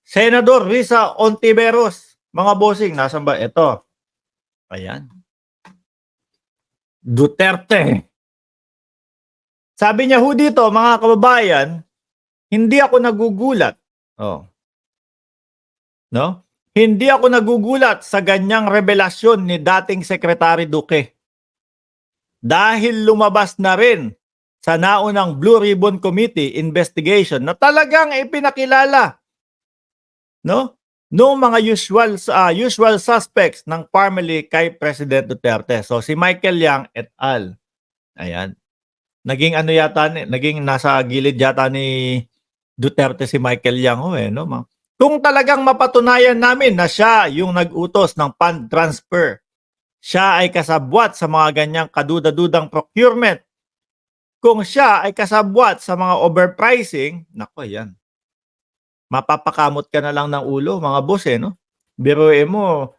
Senador Risa Ontiveros. Mga bossing, nasan ba? Ito. Ayan. Duterte. Sabi niya ho dito, mga kababayan, hindi ako nagugulat. Oh. No? Hindi ako nagugulat sa ganyang revelasyon ni dating Secretary Duque. Dahil lumabas na rin sa naunang Blue Ribbon Committee investigation na talagang ipinakilala, no, noong mga usual suspects ng family kay President Duterte. So si Michael Yang et al. Ayan. Naging ano yata, naging nasa gilid yata ni Duterte si Michael Yang ho eh, no? Kung talagang mapatunayan namin na siya yung nag-utos ng fund transfer, siya ay kasabwat sa mga ganyang kaduda-dudang procurement, kung siya ay kasabwat sa mga overpricing, nako yan. Mapapakamot ka na lang ng ulo, mga boss eh, no? Biruin mo,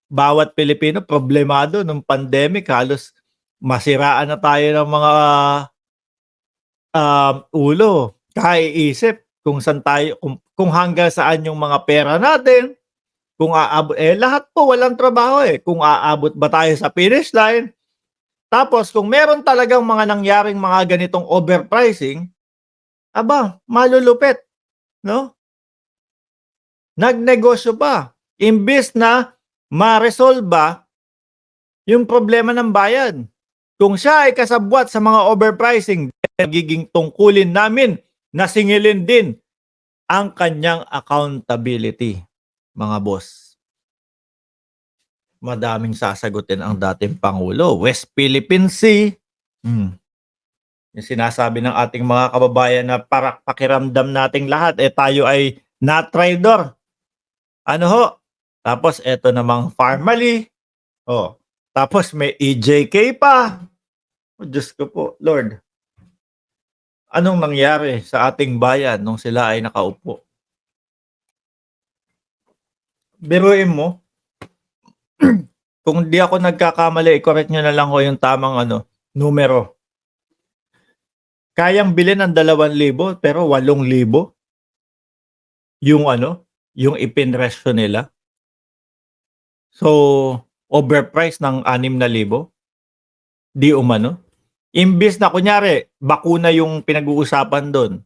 bawat Pilipino problemado nung pandemic, halos masiraan na tayo ng mga ulo. Kaiisip kung saan tayo, kung hanggang saan yung mga pera natin, kung aabot, lahat po walang trabaho eh. Kung aabot ba tayo sa finish line? Tapos kung meron talagang mga nangyaring mga ganitong overpricing, aba, malulupit, no? Nagnegosyo pa. Imbis na ma-resolve yung problema ng bayan. Kung siya ay kasabwat sa mga overpricing, nagiging tungkulin namin na singilin din ang kanyang accountability, mga boss. Madaming sasagutin ang dating Pangulo. West Philippine Sea. Yung sinasabi ng ating mga kababayan na para pakiramdam nating lahat, tayo ay not trader. Ano ho? Tapos eto namang Farmally. Oh. Tapos may EJK pa. Oh, Diyos ko po, Lord. Anong nangyari sa ating bayan nung sila ay nakaupo? Biruin mo, kung di ako nagkakamali, i-correct nyo na lang ko yung tamang numero. Kayang bilhin ng 2,000 pero 8,000 yung yung ipinresyo nila. So, overpriced ng 6,000. Di umano. Imbis na kunyari, bakuna yung pinag-uusapan doon.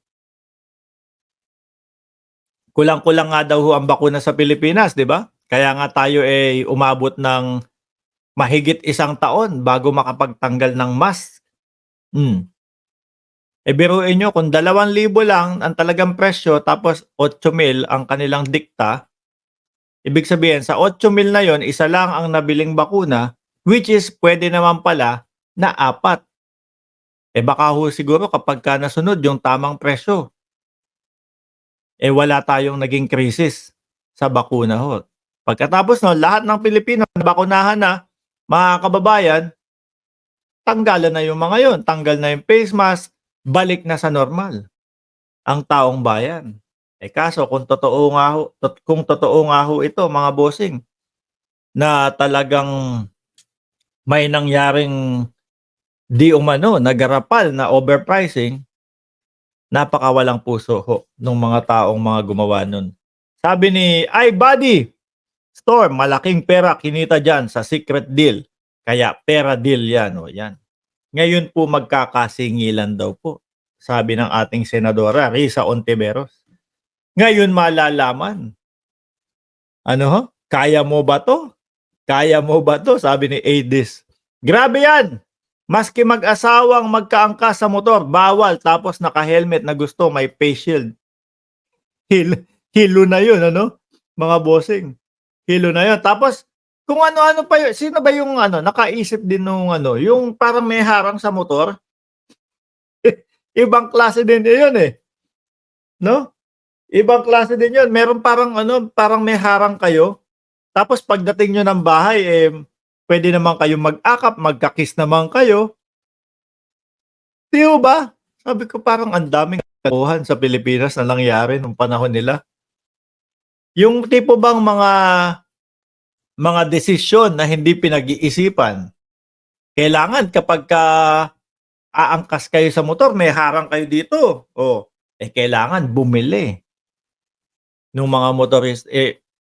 Kulang-kulang nga daw ang bakuna sa Pilipinas, di ba? Kaya nga tayo umabot ng mahigit 1 taon bago makapagtanggal ng mask. Biruin nyo, kung 2,000 lang ang talagang presyo, tapos 8,000 ang kanilang dikta, ibig sabihin, sa 8,000 na yon, isa lang ang nabiling bakuna, which is pwede naman pala na 4. Baka ho siguro kapag ka nasunod yung tamang presyo, wala tayong naging krisis sa bakuna ho. Pagkatapos no, lahat ng Pilipino nabakunahan na, mga kababayan, tanggalan na yung mga yon, tanggal na yung face mask, balik na sa normal ang taong bayan. Kaso kung totoo nga ho ito, mga bossing, na talagang may nangyaring di umano nagarapal na overpricing, napakawalang puso ho ng mga taong mga gumawa nun. Sabi ni iBuddy Storm, malaking pera kinita dyan sa secret deal. Kaya pera deal yan. O yan. Ngayon po magkakasingilan daw po. Sabi ng ating Senadora Risa Ontiveros. Ngayon malalaman. Ano ho? Kaya mo ba to? Kaya mo ba to? Sabi ni Adis. Grabe yan! Maski mag-asawang magkaangkas sa motor, bawal. Tapos naka-helmet na gusto, may face shield. Hilo na yun, mga bossing. Hilo na yun. Tapos, kung ano-ano pa yun, sino ba yung nakaisip din nung yung parang may harang sa motor? Ibang klase din yun no? Ibang klase din yun. Meron parang parang may harang kayo. Tapos pagdating nyo ng bahay, pwede naman kayo mag-akap, magka-kiss naman kayo. Di ba? Sabi ko parang ang daming kalokohan sa Pilipinas na nangyari nung panahon nila. Yung tipo bang mga desisyon na hindi pinag-iisipan, kailangan kapag aangkas kayo sa motor, may harang kayo dito. Kailangan bumili. nung mga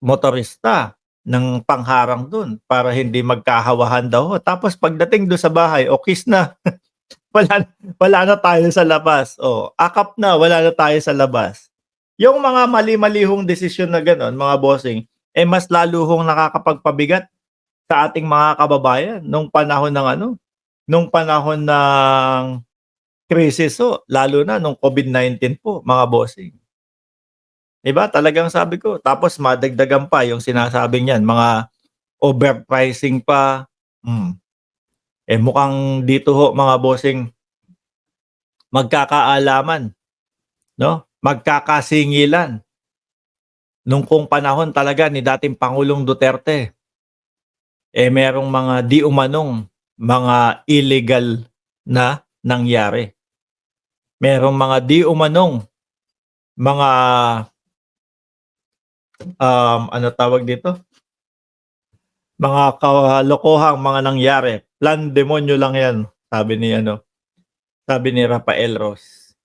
motorista ng pangharang dun para hindi magkahawahan daw. Tapos pagdating dun sa bahay, o kiss na. Wala wala na tayo sa labas. Oh, akap na, wala na tayo sa labas. Yung mga mali-malihong desisyon na gano'n, mga bossing, eh, mas lalo hong nakakapagpabigat sa ating mga kababayan nung panahon ng ano, nung panahon ng krisis ho, lalo na nung COVID-19 po, mga bossing. 'Di ba, talagang sabi ko, tapos madagdagan pa yung sinasabing niyan, mga overpricing pa. Eh, mukhang dito ho, mga bossing, magkakaalaman, 'no, magkakasingilan nung kung panahon talaga ni dating Pangulong Duterte, eh, merong mga di umanong mga illegal na nangyari. Merong mga di umanong mga, ano tawag dito, mga kalokohang mga nangyari. Demonyo lang 'yan, sabi ni ano, sabi ni Rafael Ross.